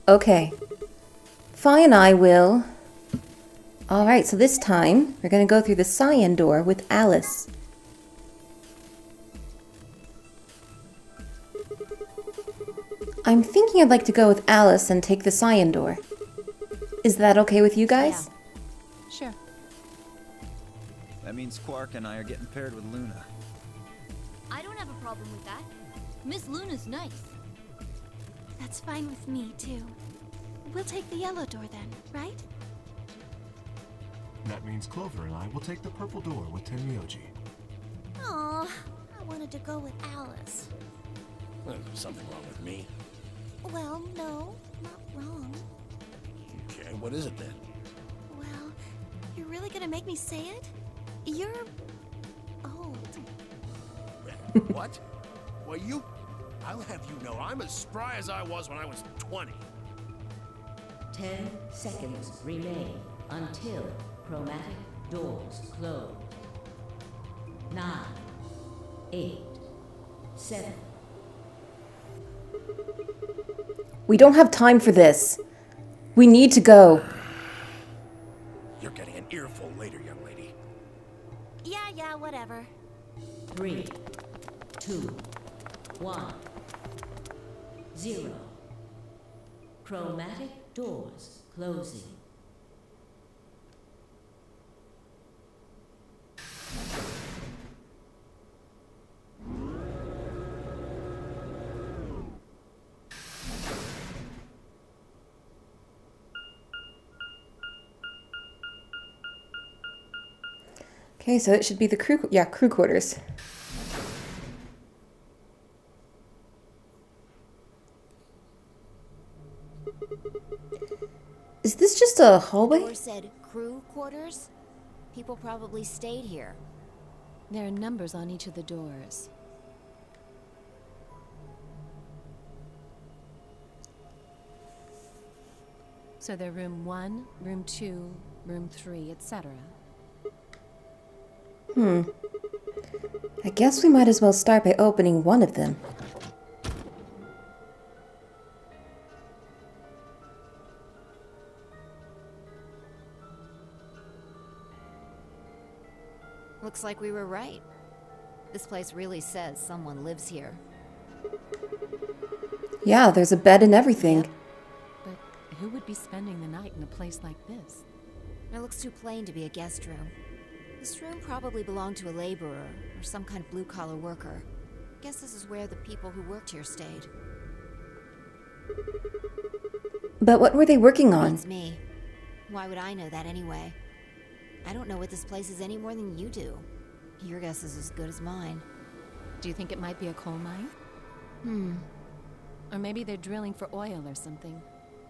Okay. Phi and I will... Alright, so this time, we're going to go through the cyan door with Alice. I'm thinking I'd like to go with Alice and take the cyan door. Is that okay with you guys? Yeah. Sure. That means Quark and I are getting paired with Luna. I don't have a problem with that. Miss Luna's nice. That's fine with me, too. We'll take the yellow door then, right? That means Clover and I will take the purple door with Tenmyoji. Aw, I wanted to go with Alice. Well, there's something wrong with me. Well, no, not wrong. Okay, what is it then? Well, you're really gonna make me say it? You're... old. What? Well, you... I'll have you know, I'm as spry as I was when I was 20. 10 seconds remain until chromatic doors close. 9, 8, 7. We don't have time for this. We need to go. You're getting an earful later, young lady. Yeah, whatever. 3, 2, 1, 0. Chromatic doors closing. Okay, so it should be the crew quarters. Is this just a hallway? Door said crew quarters? People probably stayed here. There are numbers on each of the doors. So they're room 1, room 2, room 3, etc. I guess we might as well start by opening one of them. Looks like we were right. This place really says someone lives here. Yeah, there's a bed and everything. Yep. But who would be spending the night in a place like this? It looks too plain to be a guest room. This room probably belonged to a laborer or some kind of blue-collar worker. Guess this is where the people who worked here stayed. But what were they working on? Beats me. Why would I know that anyway? I don't know what this place is any more than you do. Your guess is as good as mine. Do you think it might be a coal mine? Or maybe they're drilling for oil or something.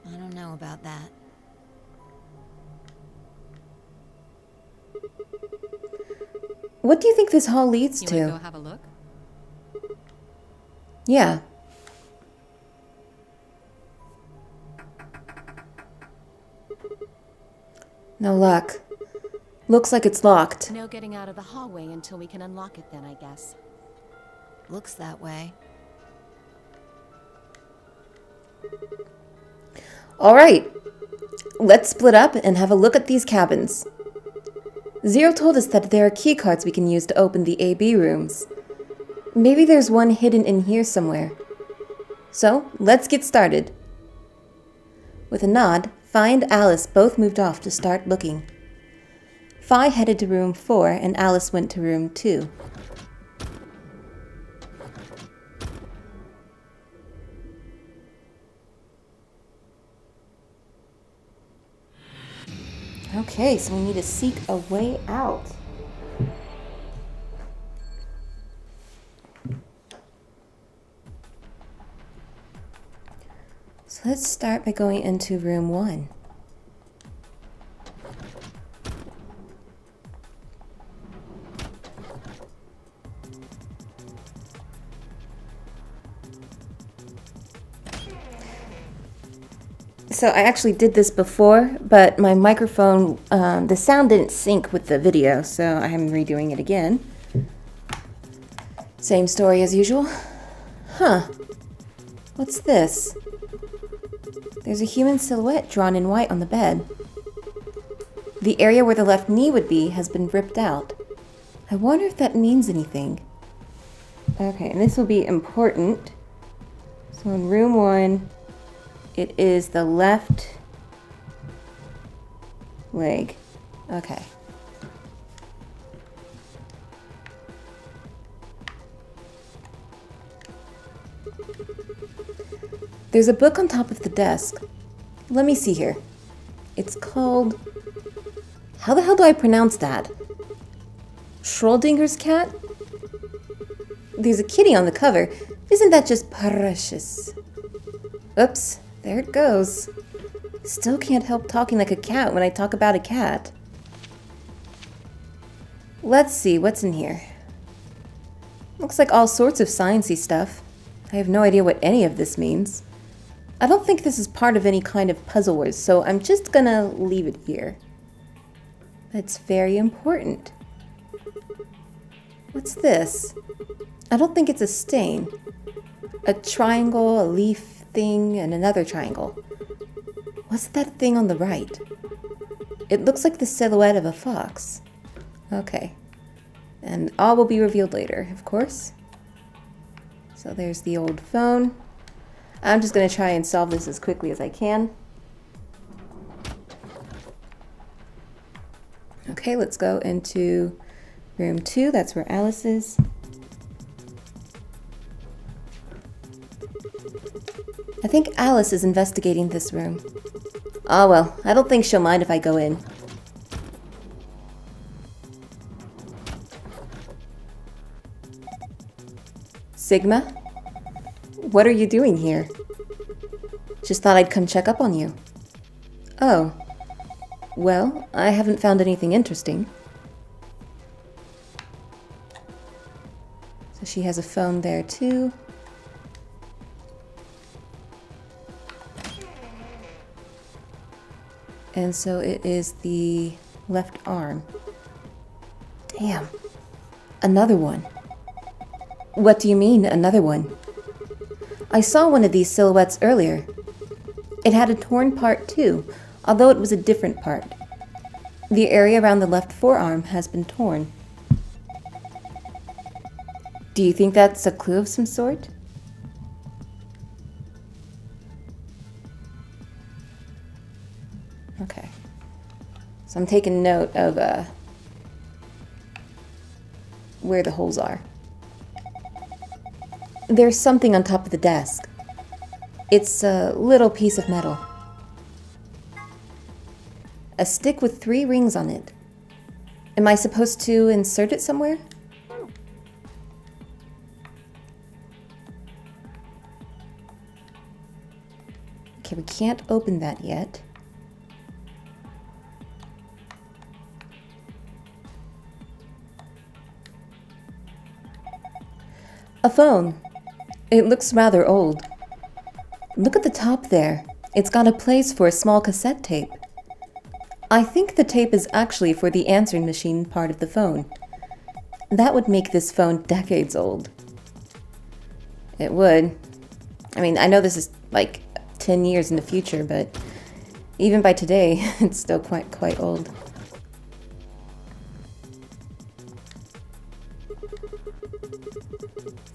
I don't know about that. What do you think this hall leads You wanna to? go have a look? Yeah. No luck. Looks like it's locked. No getting out of the hallway until we can unlock it then, I guess. Looks that way. Alright. Let's split up and have a look at these cabins. Zero told us that there are key cards we can use to open the AB rooms. Maybe there's one hidden in here somewhere. So, let's get started. With a nod, Phi and Alice both moved off to start looking. Phi headed to room 4 and Alice went to room 2. Okay, so we need to seek a way out. So let's start by going into room 1. So I actually did this before, but my microphone, the sound didn't sync with the video, so I'm redoing it again. Same story as usual. Huh. What's this? There's a human silhouette drawn in white on the bed. The area where the left knee would be has been ripped out. I wonder if that means anything. Okay, and this will be important. So in room 1, it is the left leg. Okay. There's a book on top of the desk. Let me see here. It's called... How the hell do I pronounce that? Schrodinger's cat? There's a kitty on the cover. Isn't that just precious? Oops, there it goes. Still can't help talking like a cat when I talk about a cat. Let's see, what's in here? Looks like all sorts of sciencey stuff. I have no idea what any of this means. I don't think this is part of any kind of puzzle wars, so I'm just gonna leave it here. That's very important. What's this? I don't think it's a stain. A triangle, a leaf thing, and another triangle. What's that thing on the right? It looks like the silhouette of a fox. Okay. And all will be revealed later, of course. So there's the old phone. I'm just going to try and solve this as quickly as I can. Okay, let's go into room 2. That's where Alice is. I think Alice is investigating this room. Oh well, I don't think she'll mind if I go in. Sigma? What are you doing here? Just thought I'd come check up on you. Oh. Well, I haven't found anything interesting. So she has a phone there too. And so it is the left arm. Damn. Another one. What do you mean, another one? I saw one of these silhouettes earlier. It had a torn part too, although it was a different part. The area around the left forearm has been torn. Do you think that's a clue of some sort? Okay. So I'm taking note of where the holes are. There's something on top of the desk. It's a little piece of metal. A stick with 3 rings on it. Am I supposed to insert it somewhere? Okay, we can't open that yet. A phone. It looks rather old. Look at the top there. It's got a place for a small cassette tape. I think the tape is actually for the answering machine part of the phone. That would make this phone decades old. It would. I mean, I know this is like 10 years in the future, but even by today, it's still quite old.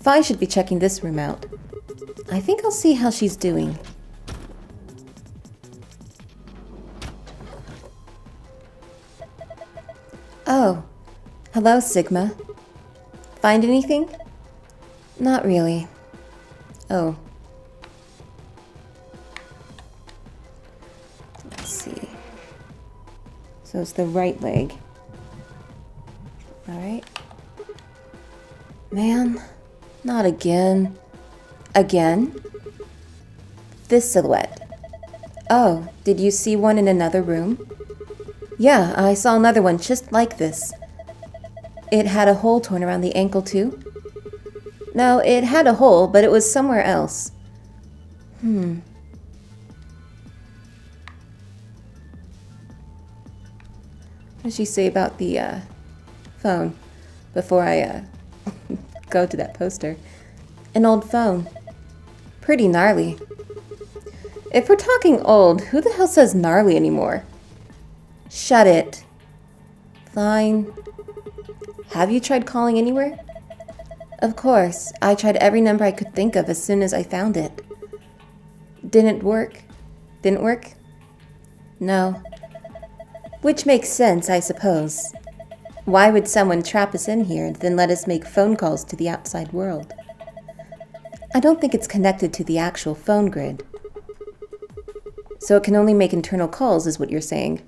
Fi should be checking this room out. I think I'll see how she's doing. Oh, hello, Sigma. Find anything? Not really. Oh. Let's see. So it's the right leg. Alright. Man, not again. Again? This silhouette. Oh, did you see one in another room? Yeah, I saw another one just like this. It had a hole torn around the ankle too? No, it had a hole, but it was somewhere else. What did she say about the phone before I go to that poster? An old phone. Pretty gnarly. If we're talking old, who the hell says gnarly anymore? Shut it. Fine. Have you tried calling anywhere? Of course. I tried every number I could think of as soon as I found it. Didn't work? Didn't work? No. Which makes sense, I suppose. Why would someone trap us in here and then let us make phone calls to the outside world? I don't think it's connected to the actual phone grid. So it can only make internal calls, is what you're saying.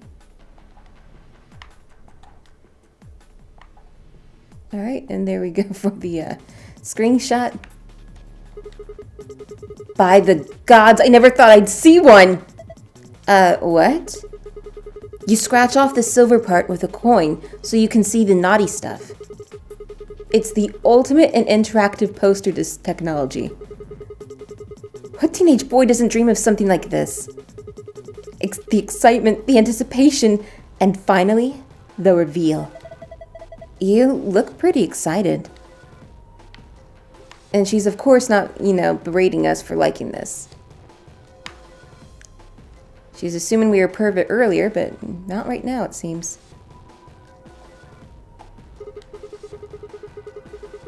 Alright, and there we go for the screenshot. By the gods, I never thought I'd see one! What? You scratch off the silver part with a coin so you can see the naughty stuff. It's the ultimate in interactive poster technology. What teenage boy doesn't dream of something like this? The excitement, the anticipation, and finally, the reveal. You look pretty excited. And she's of course not, berating us for liking this. She's assuming we were pervert earlier, but not right now, it seems.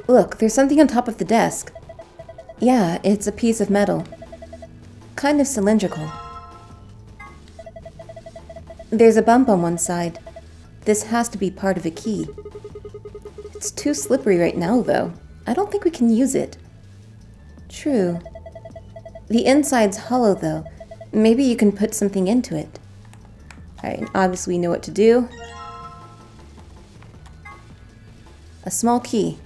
Look, there's something on top of the desk. Yeah, it's a piece of metal. Kind of cylindrical. There's a bump on one side. This has to be part of a key. It's too slippery right now, though. I don't think we can use it. True. The inside's hollow, though. Maybe you can put something into it. Alright, obviously we know what to do. A small key.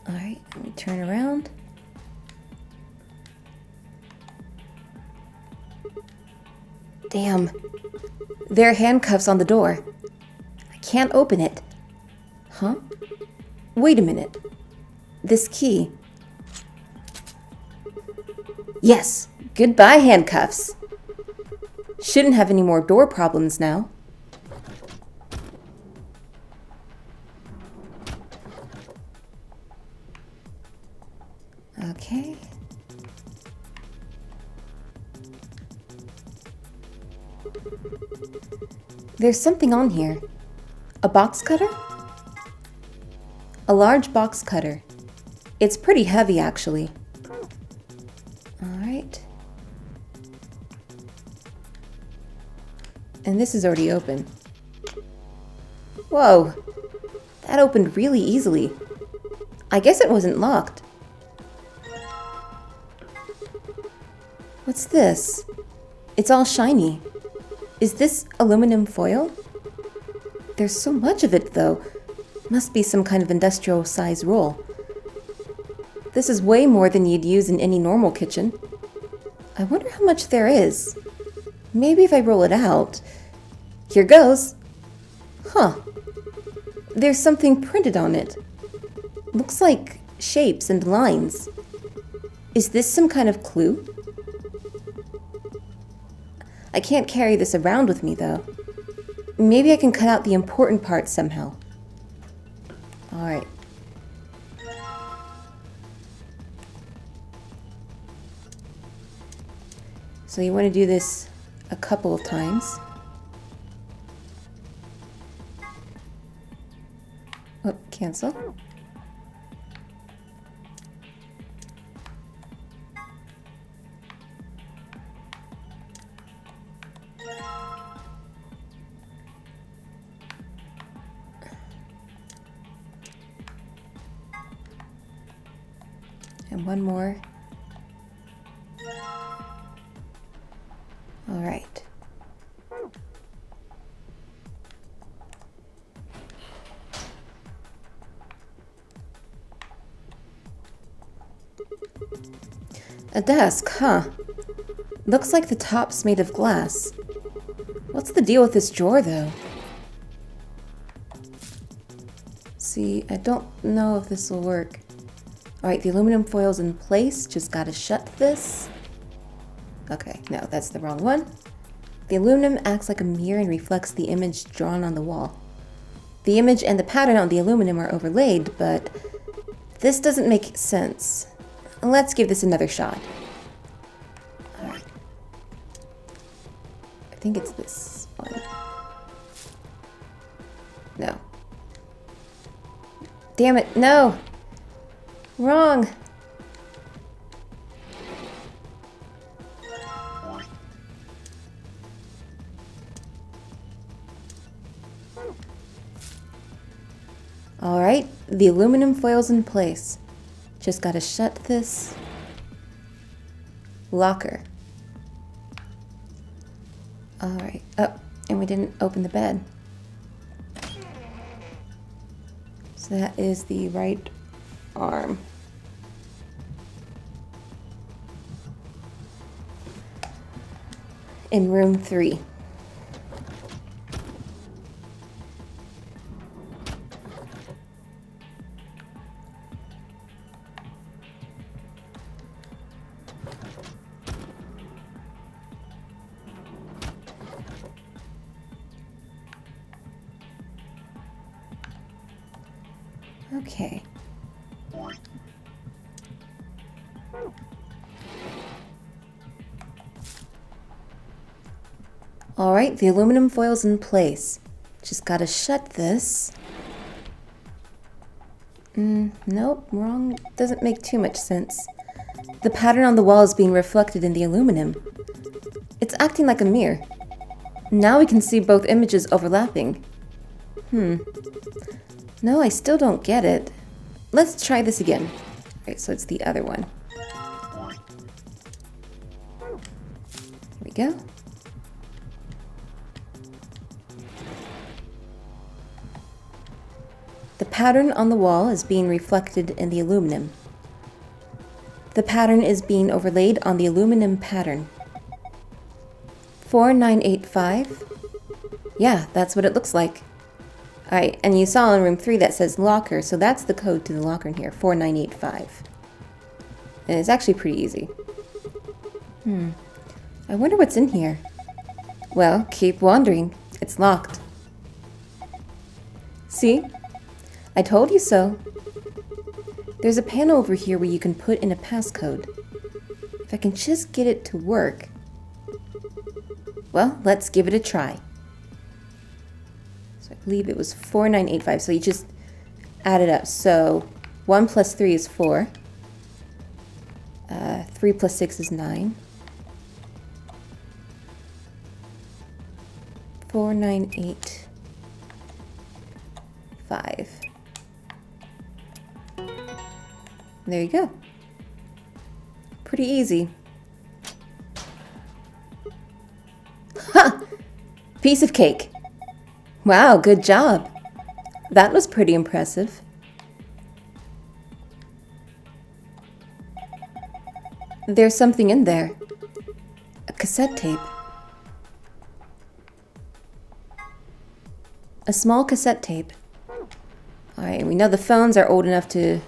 Alright, let me turn around. Damn. There are handcuffs on the door. I can't open it. Huh? Wait a minute. This key. Yes! Goodbye, handcuffs! Shouldn't have any more door problems now. Okay. There's something on here. A box cutter? A large box cutter. It's pretty heavy, actually. Alright. And this is already open. Whoa! That opened really easily. I guess it wasn't locked. What's this? It's all shiny. Is this aluminum foil? There's so much of it, though. Must be some kind of industrial size roll. This is way more than you'd use in any normal kitchen. I wonder how much there is. Maybe if I roll it out. Here goes. Huh. There's something printed on it. Looks like shapes and lines. Is this some kind of clue? I can't carry this around with me, though. Maybe I can cut out the important parts somehow. Alright. So you want to do this a couple of times. Oh, cancel. And one more. All right. A desk, huh? Looks like the top's made of glass. What's the deal with this drawer, though? See, I don't know if this will work. Alright, the aluminum foil's in place. Just gotta shut this. Okay, no, that's the wrong one. The aluminum acts like a mirror and reflects the image drawn on the wall. The image and the pattern on the aluminum are overlaid, but this doesn't make sense. Let's give this another shot. Alright. I think it's this one. No. Damn it, no! Wrong! Alright, the aluminum foil's in place. Just gotta shut this locker. Alright, oh, and we didn't open the bed. So that is the right arm. In room 3. Okay. Alright, the aluminum foil's in place. Just gotta shut this. Nope, wrong. Doesn't make too much sense. The pattern on the wall is being reflected in the aluminum. It's acting like a mirror. Now we can see both images overlapping. No, I still don't get it. Let's try this again. Alright, so it's the other one. Here we go. The pattern on the wall is being reflected in the aluminum. The pattern is being overlaid on the aluminum pattern. 4985? Yeah, that's what it looks like. Alright, and you saw in room 3 that says locker, so that's the code to the locker in here, 4985. And it's actually pretty easy. I wonder what's in here. Well, keep wandering. It's locked. See? I told you so. There's a panel over here where you can put in a passcode. If I can just get it to work. Well, let's give it a try. I believe it was 4985, so you just add it up. So 1 plus 3 is 4. 3 plus 6 is 9. 4985. There you go. Pretty easy. Ha! Piece of cake. Wow, good job. That was pretty impressive. There's something in there. A cassette tape. A small cassette tape. Alright, we know the phones are old enough to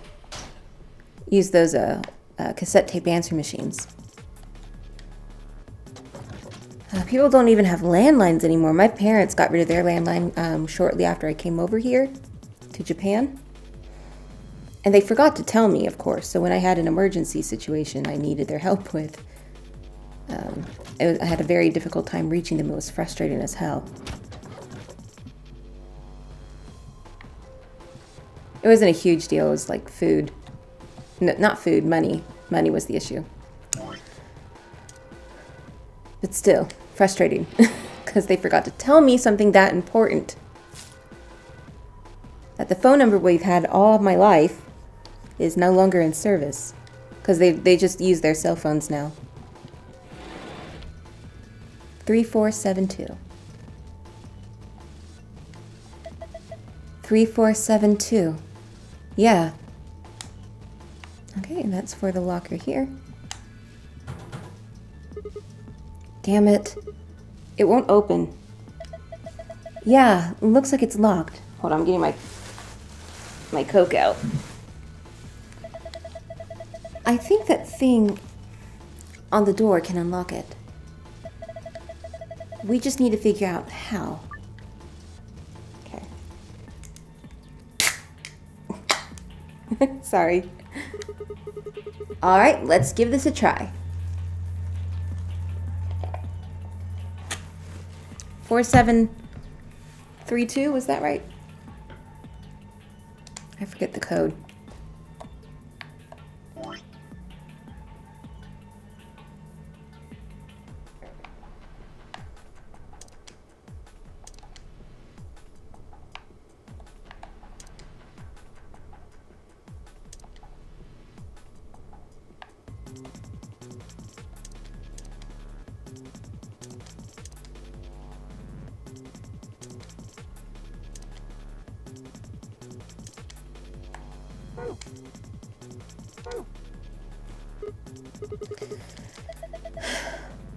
use those cassette tape answering machines. People don't even have landlines anymore. My parents got rid of their landline shortly after I came over here to Japan. And they forgot to tell me, of course. So when I had an emergency situation I needed their help with, I had a very difficult time reaching them. It was frustrating as hell. It wasn't a huge deal. It was like food. No, not food, money. Money was the issue. But still, frustrating. Because they forgot to tell me something that important. That the phone number we've had all of my life is no longer in service. Because they just use their cell phones now. 3472. 3472. Yeah. Okay, and that's for the locker here. Damn it. It won't open. Yeah, it looks like it's locked. Hold on, I'm getting my Coke out. I think that thing on the door can unlock it. We just need to figure out how. Okay. Sorry. Alright, let's give this a try. 4732, was that right? I forget the code.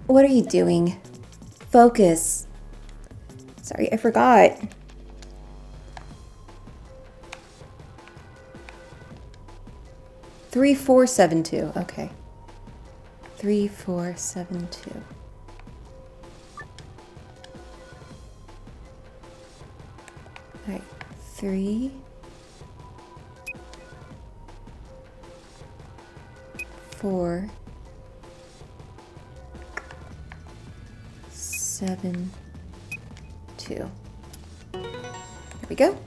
What are you doing? Focus. Sorry, I forgot. Three, 4, 7, 2. Okay. 3, 4, 7, 2. All right. 3, 4, 7, 2. There we go.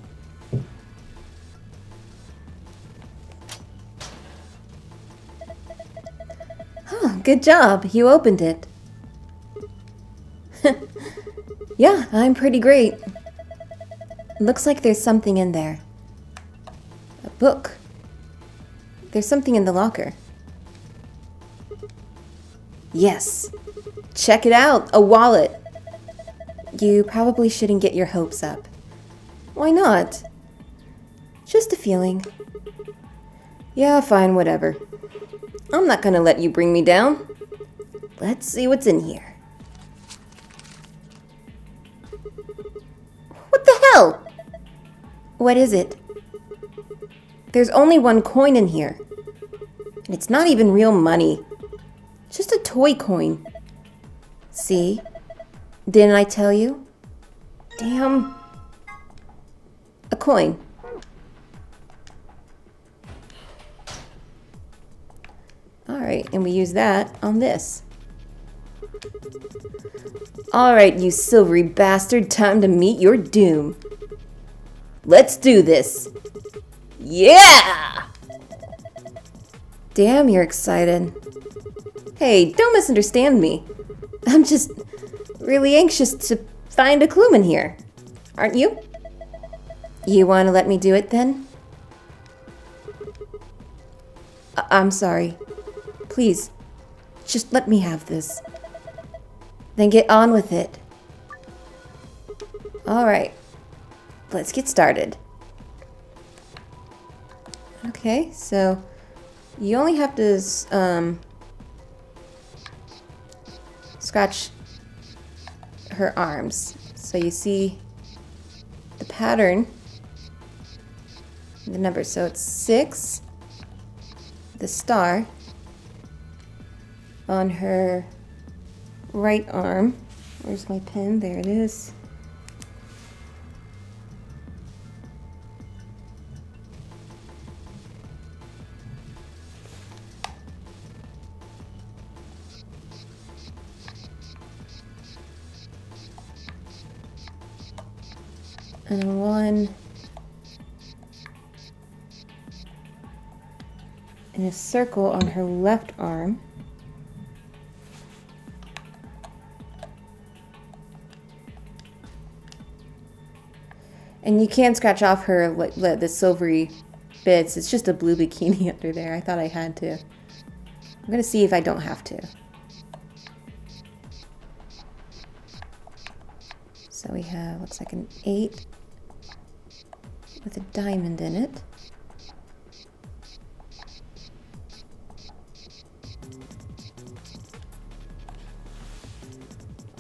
Oh, good job. You opened it. Yeah, I'm pretty great. Looks like there's something in there. A book. There's something in the locker. Yes. Check it out. A wallet. You probably shouldn't get your hopes up. Why not? Just a feeling. Yeah, fine, whatever. I'm not gonna let you bring me down. Let's see what's in here. What the hell? What is it? There's only one coin in here. And it's not even real money. Just a toy coin. See? Didn't I tell you? Damn. A coin. Alright, and we use that on this. Alright, you silvery bastard, time to meet your doom. Let's do this. Yeah! Damn, you're excited. Hey, don't misunderstand me. I'm just really anxious to find a clue in here. Aren't you? You want to let me do it then? I'm sorry. Please, just let me have this. Then get on with it. Alright, let's get started. Okay, so you only have to scratch her arms. So you see the pattern, the number. So it's 6, the star on her right arm. Where's my pen? There it is. And 1 in a circle on her left arm. And you can scratch off her the silvery bits. It's just a blue bikini under there. I thought I had to. I'm gonna see if I don't have to. So we have, looks like an 8 with a diamond in it.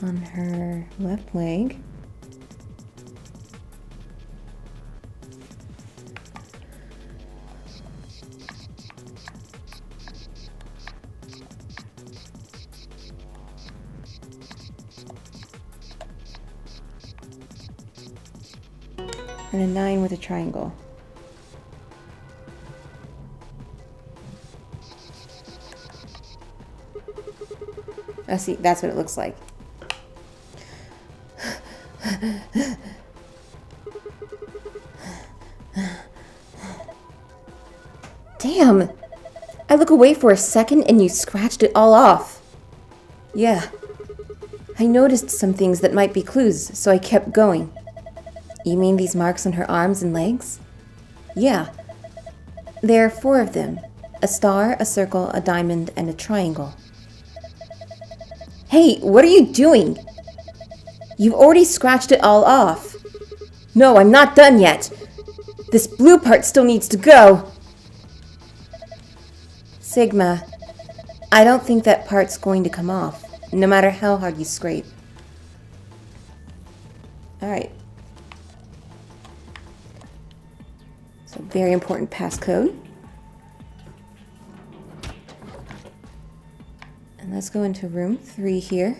On her left leg. And a 9 with a triangle. I see, that's what it looks like. Damn! I look away for a second and you scratched it all off. Yeah. I noticed some things that might be clues, so I kept going. You mean these marks on her arms and legs? Yeah. There are 4 of them. A star, a circle, a diamond, and a triangle. Hey, what are you doing? You've already scratched it all off. No, I'm not done yet. This blue part still needs to go. Sigma, I don't think that part's going to come off, no matter how hard you scrape. Alright. So, very important passcode. And let's go into room 3 here.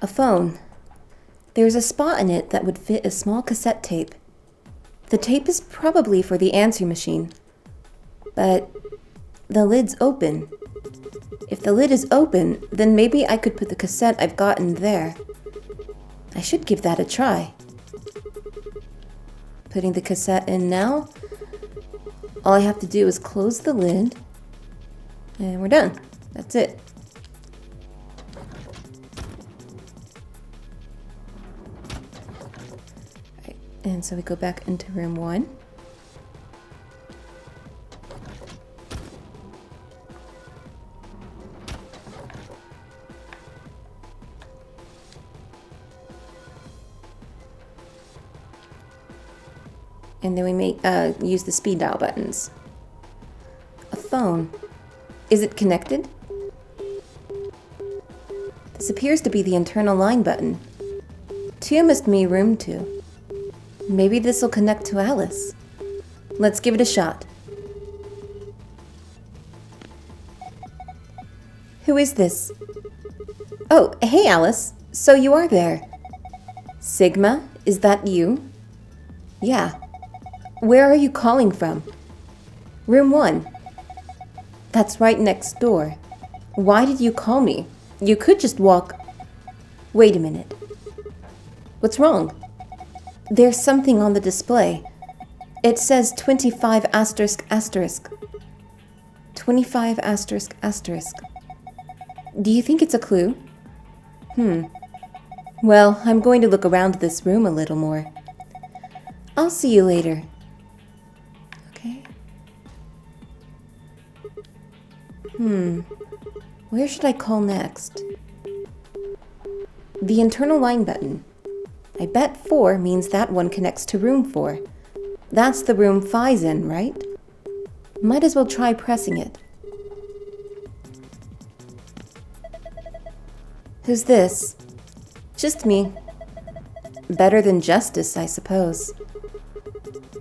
A phone. There's a spot in it that would fit a small cassette tape. The tape is probably for the answering machine. But the lid's open. If the lid is open, then maybe I could put the cassette I've gotten there. I should give that a try. Putting the cassette in now. All I have to do is close the lid. And we're done. That's it. And so we go back into room 1. And then we use the speed dial buttons. A phone. Is it connected? This appears to be the internal line button. 2 must mean room 2. Maybe this will connect to Alice. Let's give it a shot. Who is this? Oh, hey Alice. So you are there. Sigma, is that you? Yeah. Where are you calling from? Room 1. That's right next door. Why did you call me? You could just walk... Wait a minute. What's wrong? There's something on the display. It says 25 asterisk asterisk. 25 asterisk asterisk. Do you think it's a clue? Well, I'm going to look around this room a little more. I'll see you later. Okay. Where should I call next? The internal line button. I bet 4 means that one connects to room 4. That's the room Phi's in, right? Might as well try pressing it. Who's this? Just me. Better than Justice, I suppose.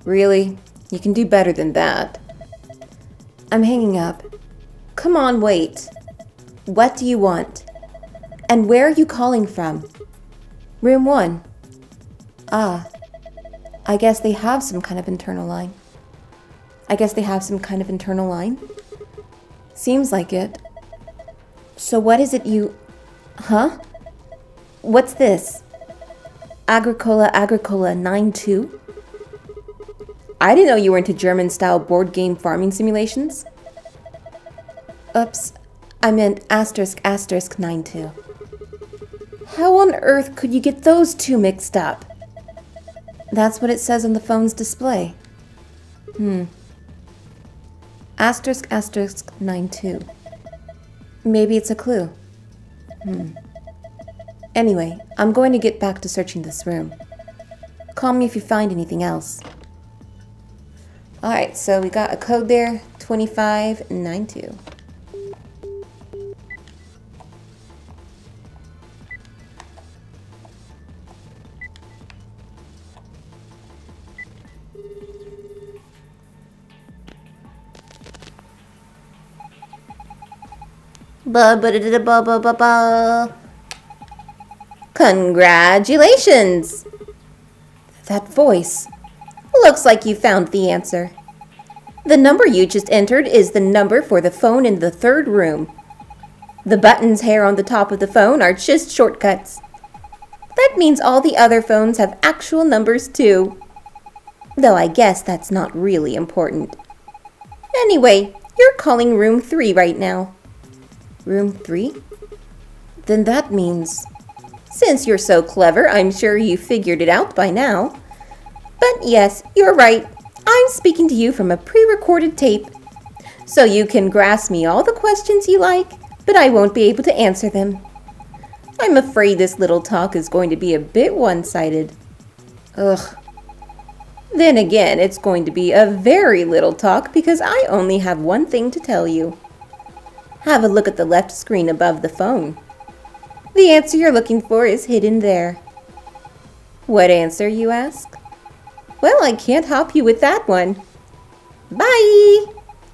Really? You can do better than that. I'm hanging up. Come on, wait. What do you want? And where are you calling from? Room 1. Ah. I guess they have some kind of internal line. Seems like it. So what is it you... Huh? What's this? Agricola 9-2? I didn't know you were into German-style board game farming simulations. Oops. I meant asterisk 9-2. How on earth could you get those 2 mixed up? That's what it says on the phone's display. Asterisk 9-2. Maybe it's a clue. Anyway, I'm going to get back to searching this room. Call me if you find anything else. Alright, so we got a code there, 2592. Ba-ba-da-da-ba-ba-ba-ba. Congratulations! That voice. Looks like you found the answer. The number you just entered is the number for the phone in the third room. The buttons here on the top of the phone are just shortcuts. That means all the other phones have actual numbers too. Though I guess that's not really important. Anyway, you're calling room 3 right now. Room 3? Then that means... Since you're so clever, I'm sure you figured it out by now. But yes, you're right. I'm speaking to you from a pre-recorded tape. So you can grasp me all the questions you like, but I won't be able to answer them. I'm afraid this little talk is going to be a bit one-sided. Ugh. Then again, it's going to be a very little talk because I only have one thing to tell you. Have a look at the left screen above the phone. The answer you're looking for is hidden there. What answer, you ask? Well, I can't help you with that one. Bye!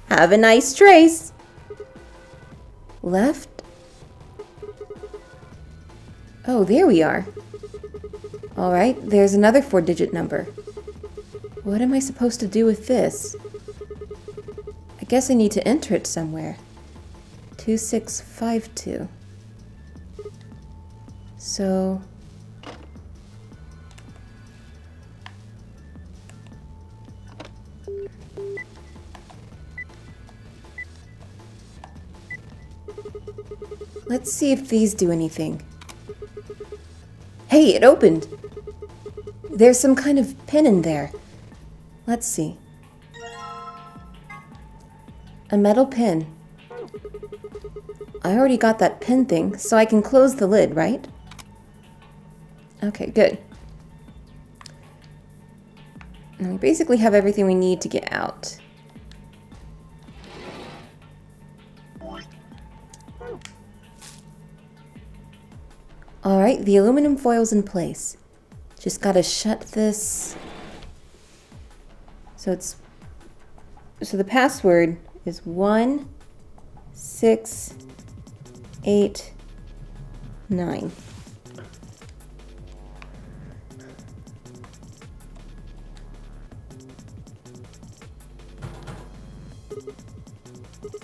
Have a nice trace. Left? Oh, there we are. Alright, there's another 4-digit number. What am I supposed to do with this? I guess I need to enter it somewhere. 2652. So... Let's see if these do anything. Hey, it opened! There's some kind of pin in there. Let's see. A metal pin. I already got that pin thing, so I can close the lid, right? Okay, good. And we basically have everything we need to get out. Alright, the aluminum foil's in place. Just gotta shut this. So the password is 1689.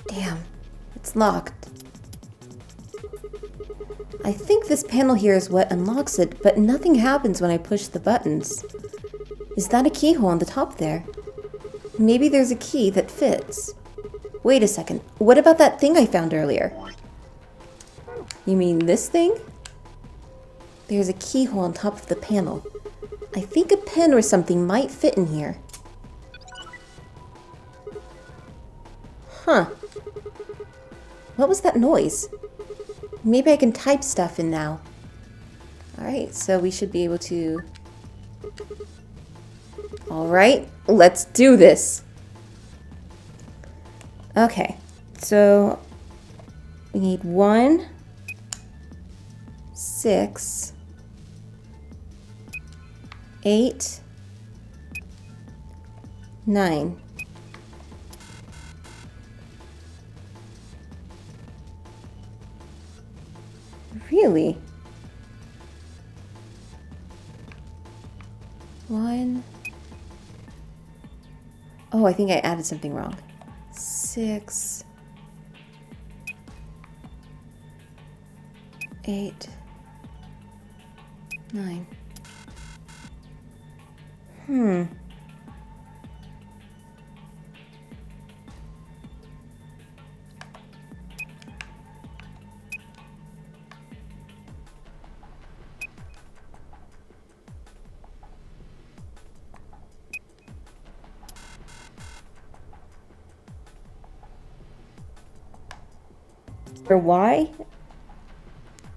Damn, it's locked. I think this panel here is what unlocks it, but nothing happens when I push the buttons. Is that a keyhole on the top there? Maybe there's a key that fits. Wait a second, what about that thing I found earlier? You mean this thing? There's a keyhole on top of the panel. I think a pen or something might fit in here. Huh. What was that noise? Maybe I can type stuff in now. Alright, so we should be able to... Alright, let's do this! Okay, so we need 1, 6, 8, 9. Really? 1. Oh, I think I added something wrong. 6, 8, 9. Or why,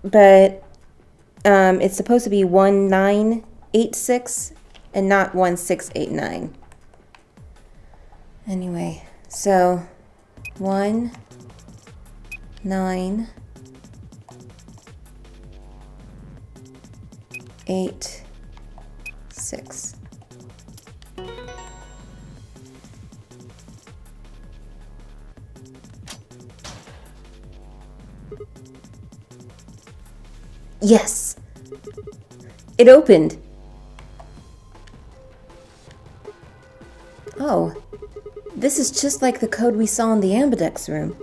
but it's supposed to be 1986 and not 1689. Anyway, so 1, 9, 8, 6. Yes! It opened! Oh, this is just like the code we saw in the ambidex room.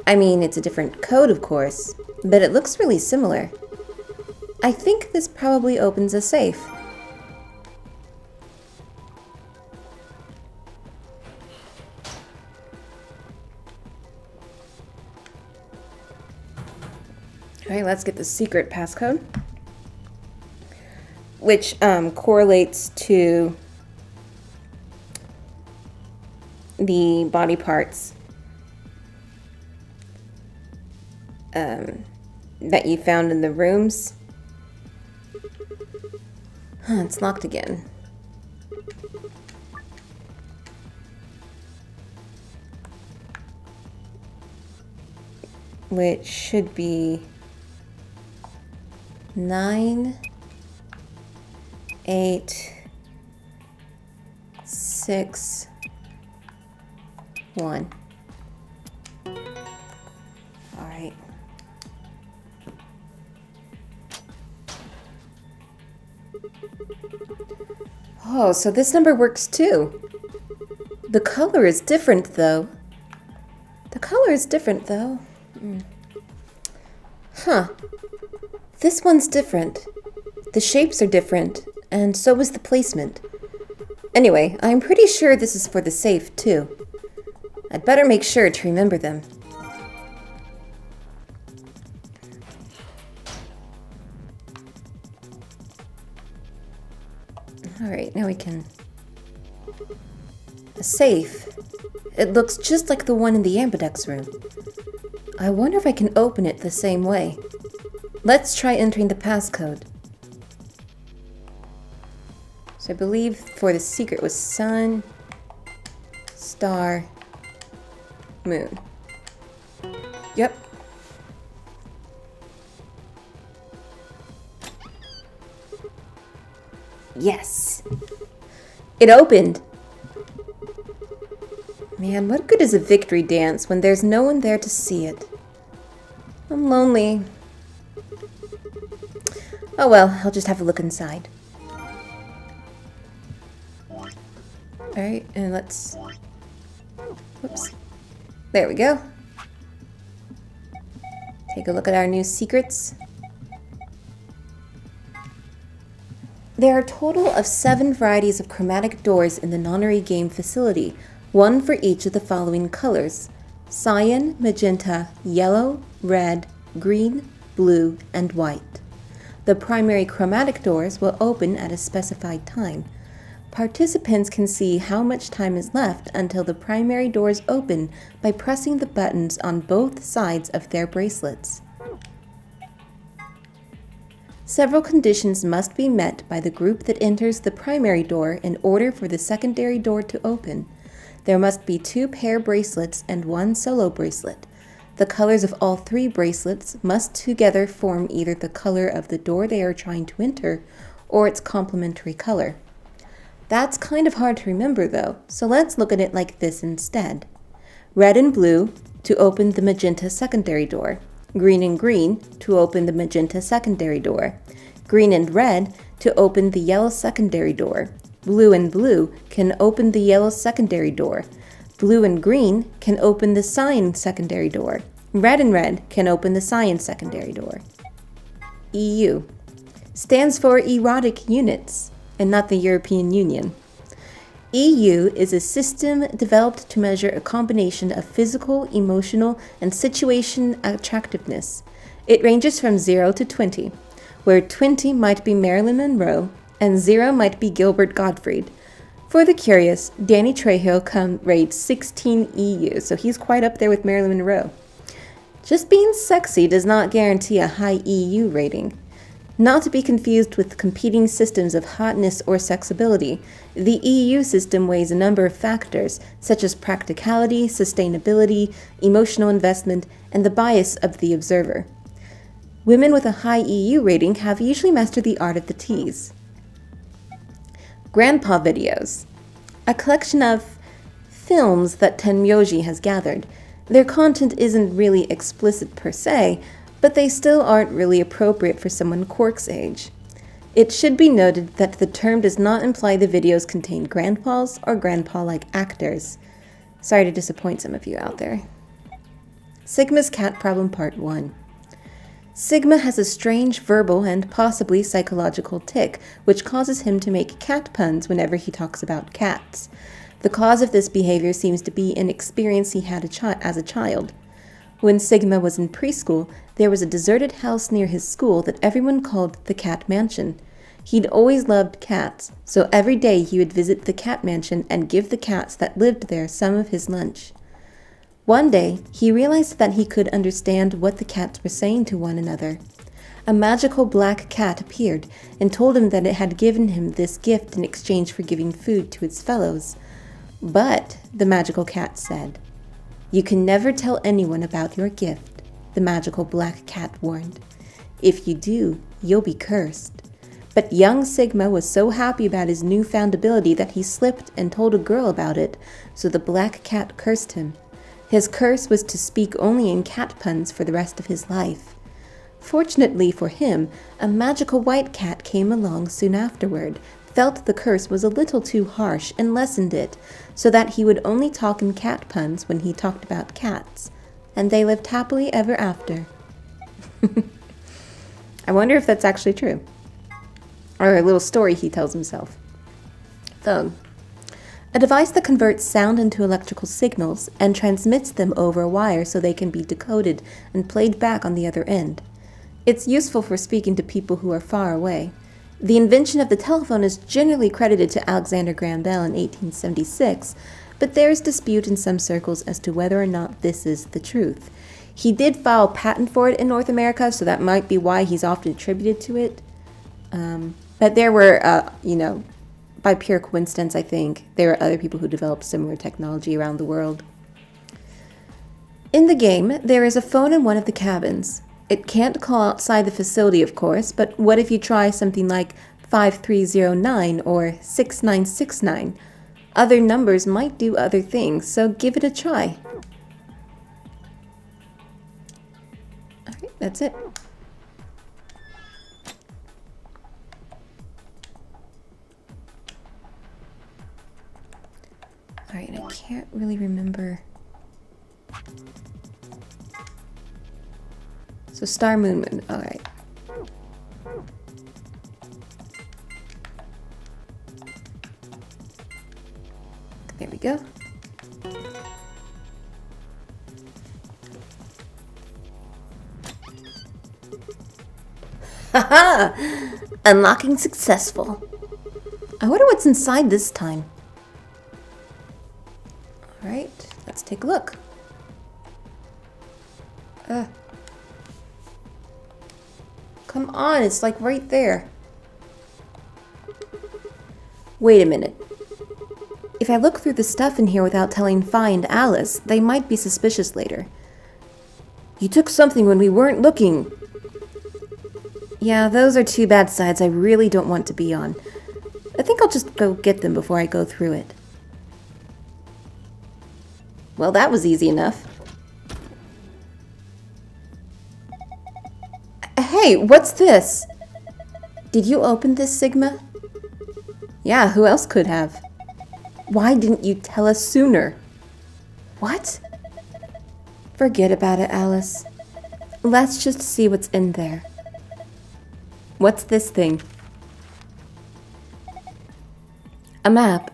I mean, it's a different code, of course, but it looks really similar. I think this probably opens a safe. Alright, let's get the secret passcode, which correlates to the body parts that you found in the rooms. It's locked again. Which should be 9, 8, 6, 1. All right. Oh, so this number works too. The color is different though. Huh. This one's different. The shapes are different, and so is the placement. Anyway, I'm pretty sure this is for the safe too. I'd better make sure to remember them. Alright, now we can... A safe. It looks just like the one in the ambidex room. I wonder if I can open it the same way. Let's try entering the passcode. So I believe for the secret was sun, star, moon. Yep. Yes. It opened. Man, what good is a victory dance when there's no one there to see it? I'm lonely. Oh well, I'll just have a look inside. Alright, and let's... Whoops. There we go. Take a look at our new secrets. There are a total of 7 varieties of chromatic doors in the nonary game facility, one for each of the following colors: cyan, magenta, yellow, red, green, blue, and white. The primary chromatic doors will open at a specified time. Participants can see how much time is left until the primary doors open by pressing the buttons on both sides of their bracelets. Several conditions must be met by the group that enters the primary door in order for the secondary door to open. There must be 2 pair bracelets and 1 solo bracelet. The colors of all 3 bracelets must together form either the color of the door they are trying to enter or its complementary color. That's kind of hard to remember though, so let's look at it like this instead. Red and blue to open the magenta secondary door. Green and green to open the magenta secondary door. Green and red to open the yellow secondary door. Blue and blue can open the yellow secondary door. Blue and green can open the cyan secondary door. Red and red can open the cyan secondary door. EU stands for erotic units and not the European Union. EU is a system developed to measure a combination of physical, emotional, and situation attractiveness. It ranges from 0 to 20, where 20 might be Marilyn Monroe and 0 might be Gilbert Gottfried. For the curious, Danny Trejo rates 16 EU, so he's quite up there with Marilyn Monroe. Just being sexy does not guarantee a high EU rating. Not to be confused with competing systems of hotness or sexability, the EU system weighs a number of factors, such as practicality, sustainability, emotional investment, and the bias of the observer. Women with a high EU rating have usually mastered the art of the tease. Grandpa videos. A collection of films that Tenmyoji has gathered. Their content isn't really explicit per se, but they still aren't really appropriate for someone Quark's age. It should be noted that the term does not imply the videos contain grandpas or grandpa-like actors. Sorry to disappoint some of you out there. Sigma's Cat Problem Part 1. Sigma has a strange verbal and possibly psychological tic, which causes him to make cat puns whenever he talks about cats. The cause of this behavior seems to be an experience he had as a child. When Sigma was in preschool, there was a deserted house near his school that everyone called the Cat Mansion. He'd always loved cats, so every day he would visit the cat mansion and give the cats that lived there some of his lunch. One day, he realized that he could understand what the cats were saying to one another. A magical black cat appeared and told him that it had given him this gift in exchange for giving food to its fellows. But, the magical cat said, "You can never tell anyone about your gift," the magical black cat warned. "If you do, you'll be cursed." But young Sigma was so happy about his newfound ability that he slipped and told a girl about it, so the black cat cursed him. His curse was to speak only in cat puns for the rest of his life. Fortunately for him, a magical white cat came along soon afterward, felt the curse was a little too harsh and lessened it, so that he would only talk in cat puns when he talked about cats, and they lived happily ever after. I wonder if that's actually true. Or a little story he tells himself. Phone. A device that converts sound into electrical signals and transmits them over a wire so they can be decoded and played back on the other end. It's useful for speaking to people who are far away. The invention of the telephone is generally credited to Alexander Graham Bell in 1876, but there is dispute in some circles as to whether or not this is the truth. He did file a patent for it in North America, so that might be why he's often attributed to it. But there were, by pure coincidence, I think, there were other people who developed similar technology around the world. In the game, there is a phone in one of the cabins. It can't call outside the facility, of course, but what if you try something like 5309 or 6969? Other numbers might do other things, so give it a try. Alright, that's it. Alright, I can't really remember. So star, moon, moon. Alright. There we go. Haha! Unlocking successful. I wonder what's inside this time. Alright, let's take a look. Come on, it's like right there. Wait a minute. If I look through the stuff in here without telling Fi and Alice, they might be suspicious later. You took something when we weren't looking. Yeah, those are two bad sides I really don't want to be on. I think I'll just go get them before I go through it. Well, that was easy enough. Hey, what's this? Did you open this, Sigma? Yeah, who else could have? Why didn't you tell us sooner? What? Forget about it, Alice. Let's just see what's in there. What's this thing? A map.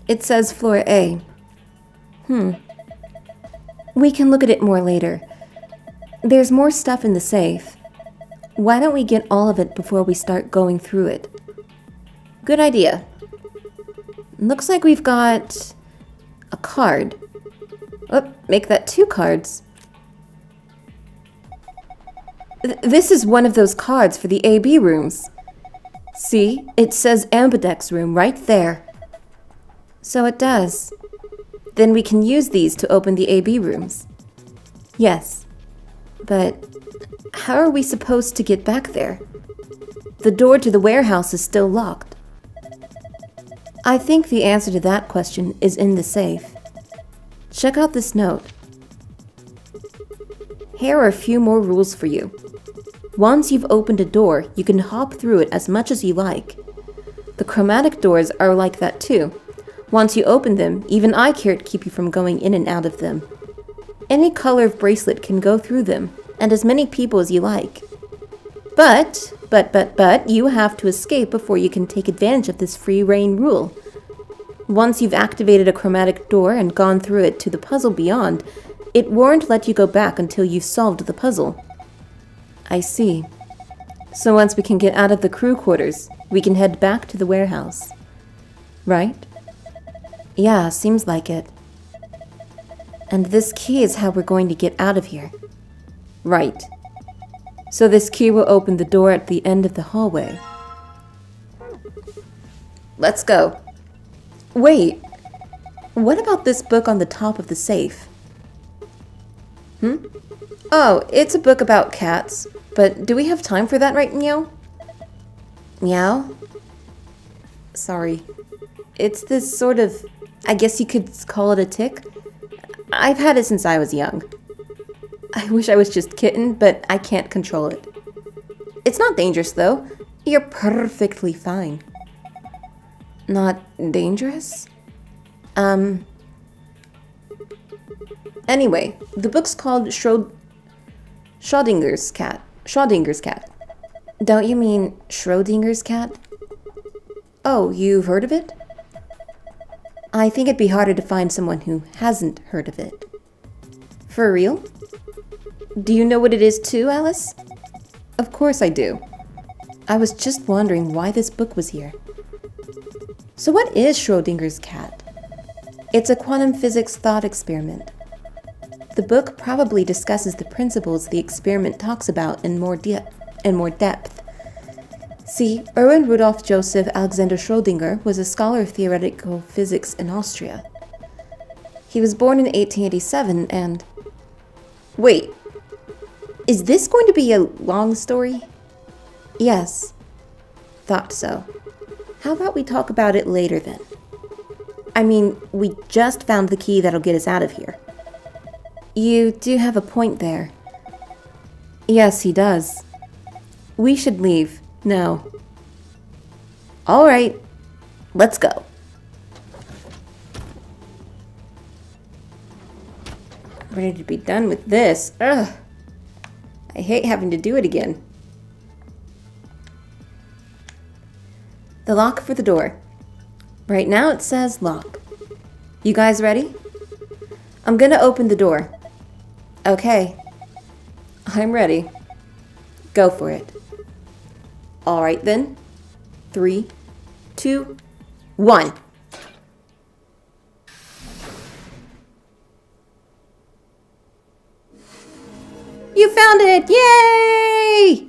It says Floor A. We can look at it more later. There's more stuff in the safe. Why don't we get all of it before we start going through it? Good idea. Looks like we've got a card. Oh, make that 2 cards. This is one of those cards for the AB rooms. See, it says Ambidex room right there. So it does. Then we can use these to open the AB rooms. Yes. But how are we supposed to get back there? The door to the warehouse is still locked. I think the answer to that question is in the safe. Check out this note. here are a few more rules for you. Once you've opened a door, you can hop through it as much as you like. The chromatic doors are like that too. Once you open them, even I can't keep you from going in and out of them. Any color of bracelet can go through them, and as many people as you like. But, you have to escape before you can take advantage of this free reign rule. Once you've activated a chromatic door and gone through it to the puzzle beyond, it won't let you go back until you've solved the puzzle. I see. So once we can get out of the crew quarters, we can head back to the warehouse. Right? Yeah, seems like it. And this key is how we're going to get out of here. Right. So this key will open the door at the end of the hallway. Let's go. Wait. What about this book on the top of the safe? Oh, it's a book about cats. But do we have time for that right, Meow? Meow? Sorry. It's this sort of, I guess you could call it a tic. I've had it since I was young. I wish I was just kitten, but I can't control it. It's not dangerous, though. You're perfectly fine. Not dangerous? Anyway, the book's called Schrodinger's cat. Schrodinger's cat. Don't you mean Schrodinger's cat? Oh, you've heard of it? I think it'd be harder to find someone who hasn't heard of it. For real? Do you know what it is too, Alice? Of course I do. I was just wondering why this book was here. So what is Schrodinger's cat? It's a quantum physics thought experiment. The book probably discusses the principles the experiment talks about in more depth. See, Erwin Rudolf Joseph Alexander Schrödinger was a scholar of theoretical physics in Austria. He was born in 1887 and... Wait, is this going to be a long story? Yes, thought so. How about we talk about it later then? I mean, we just found the key that'll get us out of here. You do have a point there. Yes, he does. We should leave. now. All right, let's go. Ready to be done with this. Ugh. I hate having to do it again. The lock for the door. Right now it says lock. You guys ready? I'm gonna open the door. Okay. I'm ready. Go for it. All right then. 3, 2, 1. You found it! Yay!